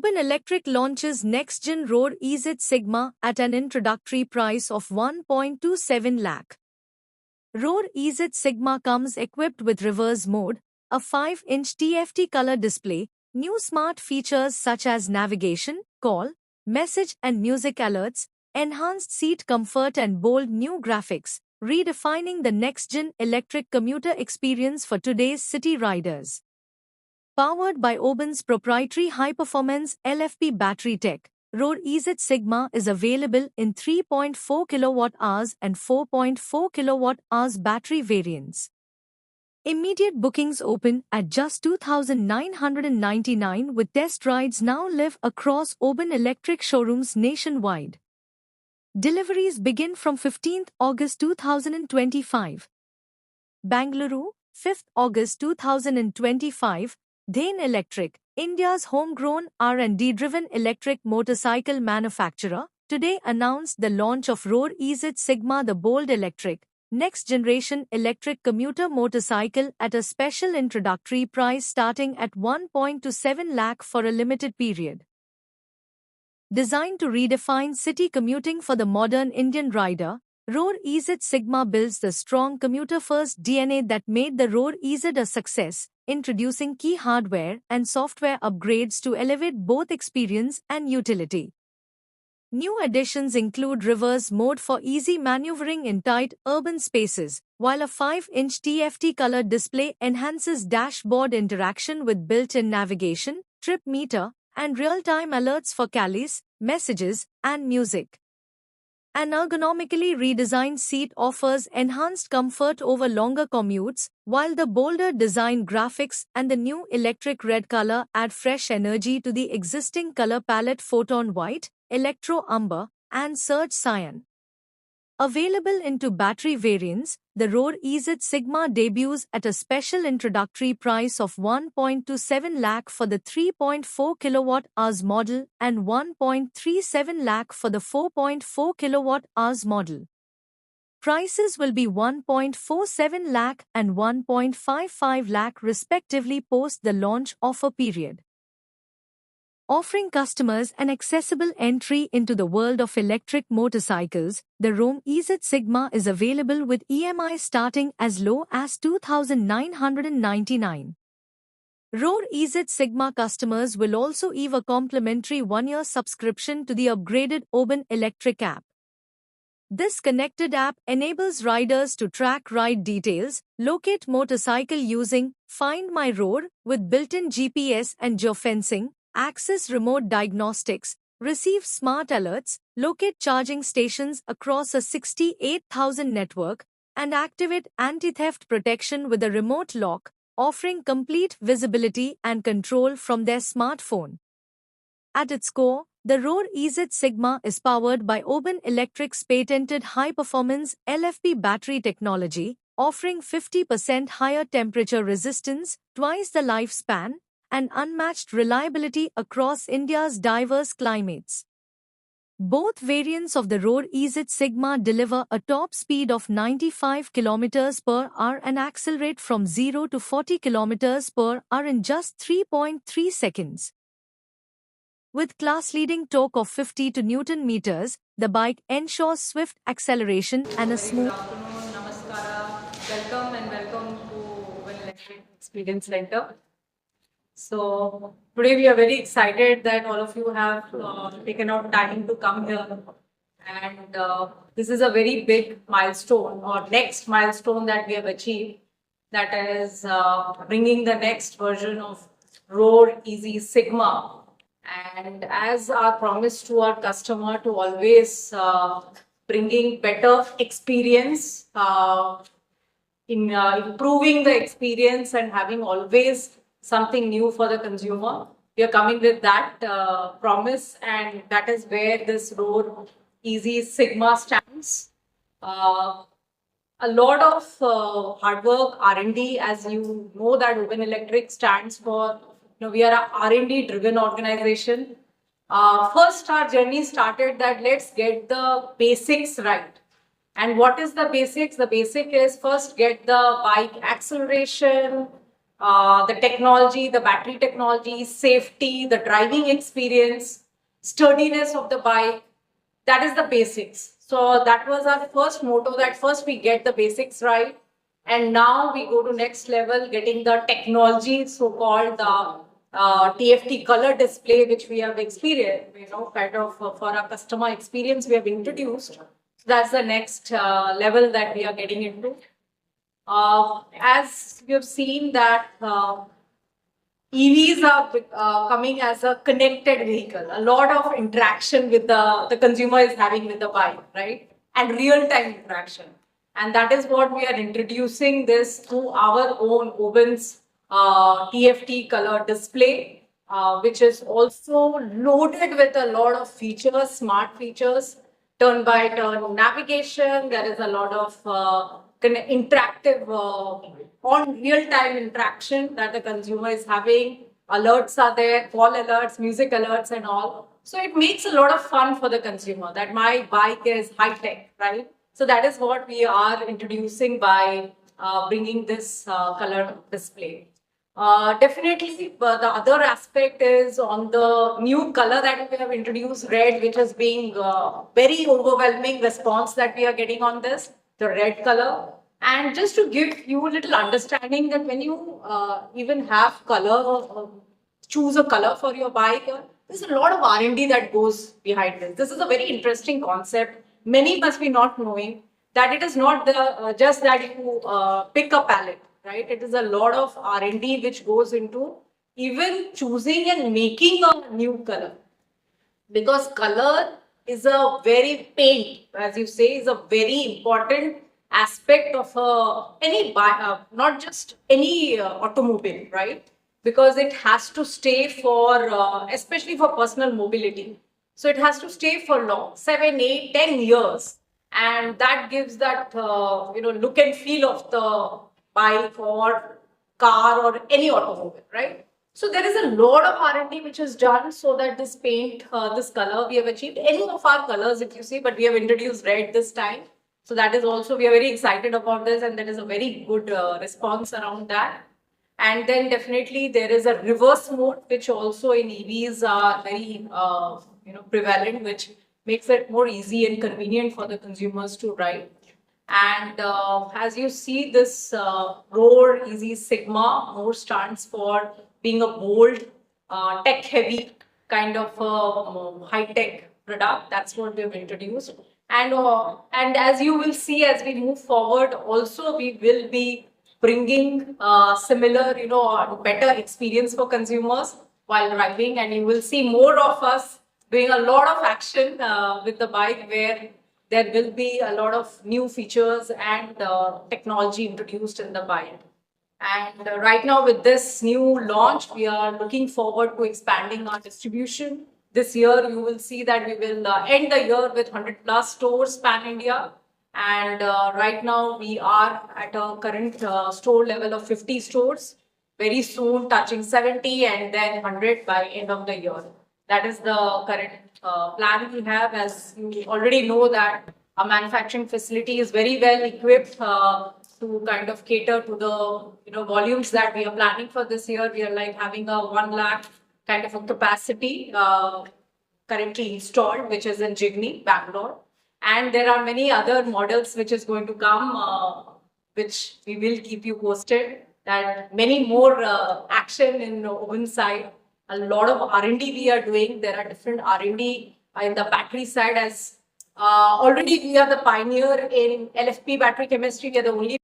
Urban Electric launches next-gen Roar EZ Sigma at an introductory price of 1.27 lakh. Roar EZ Sigma comes equipped with reverse mode, a 5-inch TFT color display, new smart features such as navigation, call, message and music alerts, enhanced seat comfort and bold new graphics, redefining the next-gen electric commuter experience for today's city riders. Powered by Urban's proprietary high-performance LFP battery tech, Roar EZ Sigma is available in 3.4 kWh and 4.4 kWh battery variants. Immediate bookings open at just 2,999 with test rides now live across Urban Electric showrooms nationwide. Deliveries begin from 15th August 2025. Bangalore, 5th August 2025. Dhain Electric, India's homegrown R&D-driven electric motorcycle manufacturer, today announced the launch of Roar EZ Sigma, the bold electric, next-generation electric commuter motorcycle at a special introductory price starting at 1.27 lakh for a limited period. Designed to redefine city commuting for the modern Indian rider, Roar EZ Sigma builds the strong commuter-first DNA that made the Roar EZ a success, introducing key hardware and software upgrades to elevate both experience and utility. New additions include reverse mode for easy maneuvering in tight urban spaces, while a 5-inch TFT color display enhances dashboard interaction with built-in navigation, trip meter, and real-time alerts for calls, messages, and music. An ergonomically redesigned seat offers enhanced comfort over longer commutes, while the bolder design graphics and the new electric red color add fresh energy to the existing color palette: Photon White, Electro Umber, and Surge Cyan. Available in two battery variants, the Roar EZ Sigma debuts at a special introductory price of 1.27 lakh for the 3.4 kWh model and 1.37 lakh for the 4.4 kWh model. Prices will be 1.47 lakh and 1.55 lakh respectively post the launch offer period. Offering customers an accessible entry into the world of electric motorcycles, the Roar EZ Sigma is available with EMI starting as low as 2,999. Roar EZ Sigma customers will also have a complimentary 1-year subscription to the upgraded Urban Electric app. This connected app enables riders to track ride details, locate motorcycle using Find My Roar with built-in GPS and geofencing, access remote diagnostics, receive smart alerts, locate charging stations across a 68,000 network, and activate anti-theft protection with a remote lock, offering complete visibility and control from their smartphone. At its core, the Roar EZ Sigma is powered by Urban Electric's patented high-performance LFP battery technology, offering 50% higher temperature resistance, twice the lifespan, and unmatched reliability across India's diverse climates. Both variants of the Roar EZ Sigma deliver a top speed of 95 km per hour and accelerate from 0 to 40 km per hour in just 3.3 seconds. With class-leading torque of 52 Newton meters, the bike ensures swift acceleration and a smooth. Good afternoon, namaskara, welcome to Urban Electric Experience Center. So today we are very excited that all of you have taken out time to come here, and this is a very big milestone or next milestone that we have achieved, that is bringing the next version of Roar EZ Sigma. And as our promise to our customer to always bringing better experience, in improving the experience and having always something new for the consumer, we are coming with that promise, and that is where this Roar EZ Sigma stands. A lot of hard work, R&D, as you know that Urban Electric stands for. We are a R&D driven organization. First, our journey started that let's get the basics right. And what is the basics? The basic is first get the bike acceleration, the technology, the battery technology, safety, the driving experience, sturdiness of the bike. That is the basics. So that was our first motto, that first we get the basics right. And now we go to next level, getting the technology, so-called the TFT color display, which we have experienced, kind of for our customer experience we have introduced. So that's the next level that we are getting into. As you've seen that EVs are coming as a connected vehicle. A lot of interaction with the consumer is having with the bike, right? And real-time interaction. And that is what we are introducing this through our own Oben's TFT color display, which is also loaded with a lot of features, smart features, turn-by-turn navigation. There is a lot of interactive on real-time interaction that the consumer is having. Alerts are there, call alerts, music alerts and all. So it makes a lot of fun for the consumer that my bike is high-tech, right? So that is what we are introducing by bringing this color display. Definitely, the other aspect is on the new color that we have introduced, red, which is being very overwhelming response that we are getting on this, the red color. And just to give you a little understanding that when you even have color, choose a color for your bike, there's a lot of R&D that goes behind this. This is a very interesting concept. Many must be not knowing that it is not the just that you pick a palette, right? It is a lot of R&D which goes into even choosing and making a new color, because color is a very paint, as you say, is a very important aspect of any not just any automobile, right? Because it has to stay for especially for personal mobility. So it has to stay for long, 7, 8, 10 years, and that gives that look and feel of the bike or car or any automobile, right? So there is a lot of R&D which is done so that this paint, this color, we have achieved any of our colors, if you see, but we have introduced red this time. So that is also, we are very excited about this, and there is a very good response around that. And then definitely there is a reverse mode, which also in EVs are very prevalent, which makes it more easy and convenient for the consumers to ride. And as you see, this Roar Easy Sigma more stands for being a bold, tech-heavy kind of high-tech product. That's what we've introduced. And as you will see, as we move forward, also we will be bringing similar, better experience for consumers while driving, and you will see more of us doing a lot of action with the bike, where there will be a lot of new features and technology introduced in the bike. And right now with this new launch, we are looking forward to expanding our distribution. This year, you will see that we will end the year with 100 plus stores pan-India. And right now, we are at a current store level of 50 stores. Very soon, touching 70 and then 100 by end of the year. That is the current plan we have. As you already know that our manufacturing facility is very well equipped to kind of cater to the volumes that we are planning for this year. We are like having a 1 lakh kind of a capacity currently installed, which is in Jigni, Bangalore. And there are many other models which is going to come, which we will keep you posted. That many more action in Oben side. A lot of R&D we are doing. There are different R&D in the battery side, as already we are the pioneer in LFP battery chemistry. We are the only